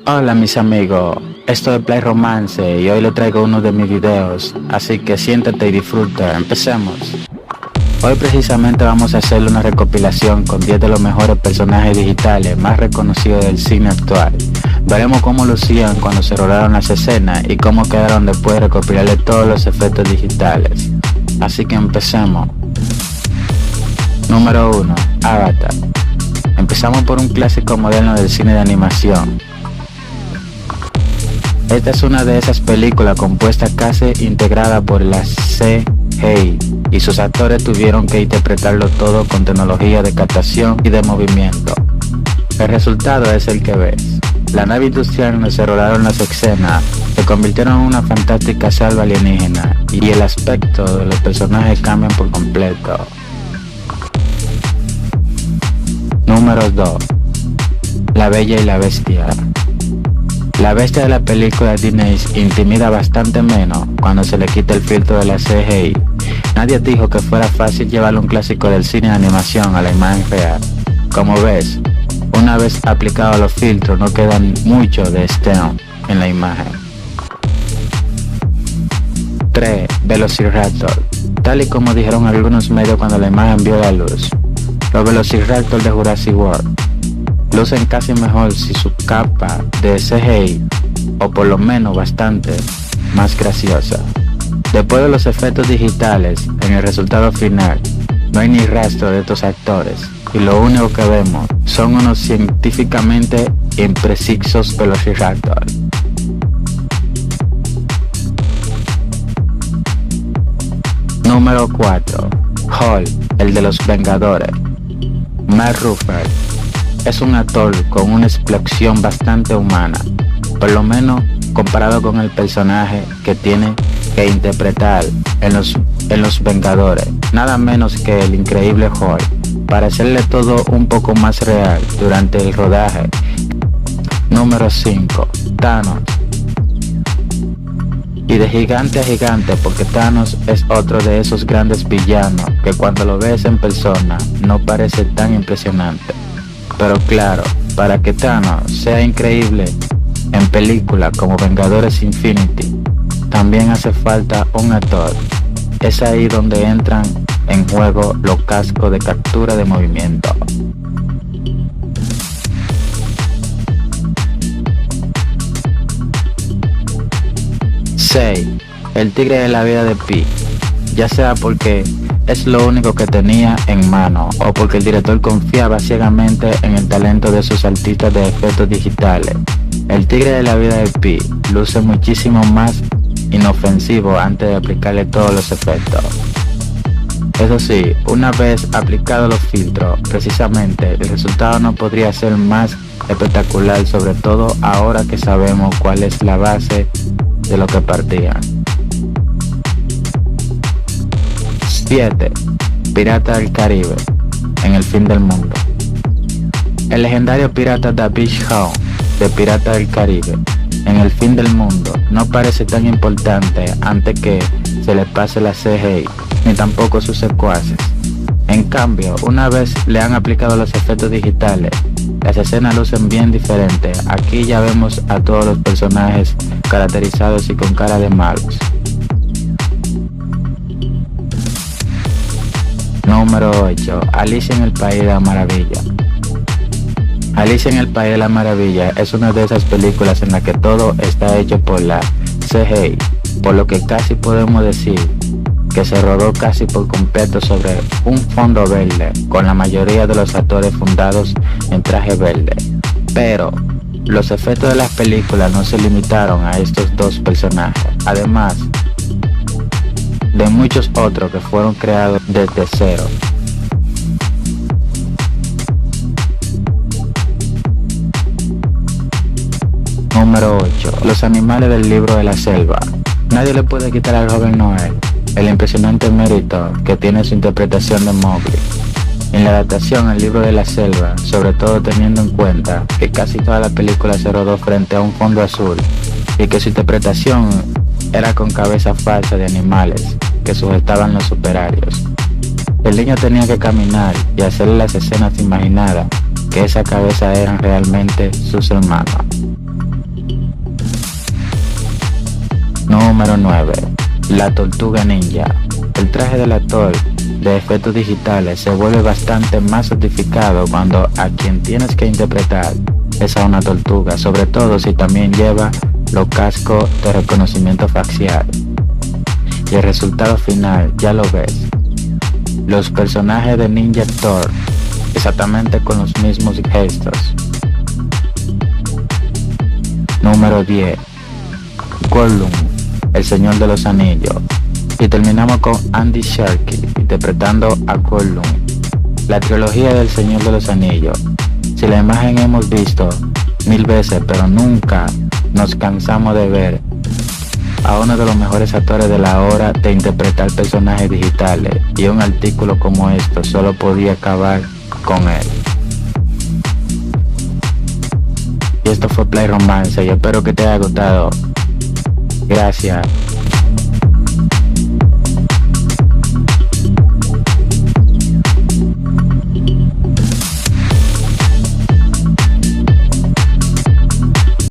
Hola mis amigos, esto es Play Romance y hoy le traigo uno de mis videos, así que siéntate y disfruta, empecemos. Hoy precisamente vamos a hacer una recopilación con 10 de los mejores personajes digitales más reconocidos del cine actual. Veremos cómo lucían cuando se rodaron las escenas y cómo quedaron después de recopilarle todos los efectos digitales. Así que empecemos. Número 1. Avatar. Empezamos por un clásico moderno del cine de animación. Esta es una de esas películas compuesta casi integrada por la CGI y sus actores tuvieron que interpretarlo todo con tecnología de captación y de movimiento. El resultado es el que ves. La nave industrial donde se rodaron las escenas se convirtieron en una fantástica selva alienígena y el aspecto de los personajes cambian por completo. Número 2. La Bella y la Bestia. La bestia de la película Disney intimida bastante menos cuando se le quita el filtro de la CGI. Nadie dijo que fuera fácil llevar un clásico del cine de animación a la imagen real. Como ves, una vez aplicados los filtros no quedan mucho de Stone en la imagen. 3. Velociraptor. Tal y como dijeron algunos medios cuando la imagen vio la luz, los Velociraptor de Jurassic World lucen casi mejor si su capa de CGI, o por lo menos bastante más graciosa. Después de los efectos digitales, en el resultado final, no hay ni rastro de estos actores, y lo único que vemos son unos científicamente imprecisos Velociraptor. Número 4. Hulk, el de los Vengadores. Mark Ruffalo es un actor con una expresión bastante humana, por lo menos comparado con el personaje que tiene que interpretar en los Vengadores, nada menos que el increíble Hulk, para hacerle todo un poco más real durante el rodaje. Número 5. Thanos. Y de gigante a gigante, porque Thanos es otro de esos grandes villanos que cuando lo ves en persona no parece tan impresionante. Pero claro, para que Thanos sea increíble en películas como Vengadores Infinity, también hace falta un actor. Es ahí donde entran en juego los cascos de captura de movimiento. El tigre de la vida de Pi, ya sea porque es lo único que tenía en mano o porque el director confiaba ciegamente en el talento de sus artistas de efectos digitales. El tigre de la vida de Pi luce muchísimo más inofensivo antes de aplicarle todos los efectos. Eso sí, una vez aplicados los filtros, precisamente el resultado no podría ser más espectacular, sobre todo ahora que sabemos cuál es la base de lo que partían. 7. Pirata del Caribe, en el fin del mundo. El legendario pirata David Howe de Pirata del Caribe, en el fin del mundo, no parece tan importante antes que se le pase la CGI, ni tampoco sus secuaces. En cambio, una vez le han aplicado los efectos digitales, las escenas lucen bien diferentes. Aquí ya vemos a todos los personajes caracterizados y con cara de malos. Número 8. Alicia en el País de la Maravilla. Alicia en el País de la Maravilla es una de esas películas en la que todo está hecho por la CGI, por lo que casi podemos decir que se rodó casi por completo sobre un fondo verde, con la mayoría de los actores fundados en traje verde. Pero los efectos de las películas no se limitaron a estos dos personajes, además de muchos otros que fueron creados desde cero. Número 8. Los animales del libro de la selva. Nadie le puede quitar al joven Noel el impresionante mérito que tiene su interpretación de Mowgli en la adaptación al libro de la selva, sobre todo teniendo en cuenta que casi toda la película se rodó frente a un fondo azul y que su interpretación era con cabeza falsa de animales que sujetaban los operarios. El niño tenía que caminar y hacer las escenas imaginadas que esa cabeza eran realmente sus hermanos. Número 9. La Tortuga Ninja. El traje del actor de efectos digitales se vuelve bastante más sofisticado cuando a quien tienes que interpretar es a una tortuga, sobre todo si también lleva los cascos de reconocimiento facial. Y el resultado final, ya lo ves. Los personajes de Ninja Thor, exactamente con los mismos gestos. Número 10. Gollum, el Señor de los Anillos. Y terminamos con Andy Serkis interpretando a Gollum. La trilogía del Señor de los Anillos. Si la imagen hemos visto 1000 veces, pero nunca nos cansamos de ver a uno de los mejores actores de la hora de interpretar personajes digitales, y un artículo como esto solo podía acabar con él. Y esto fue Play Romance y espero que te haya gustado. Gracias.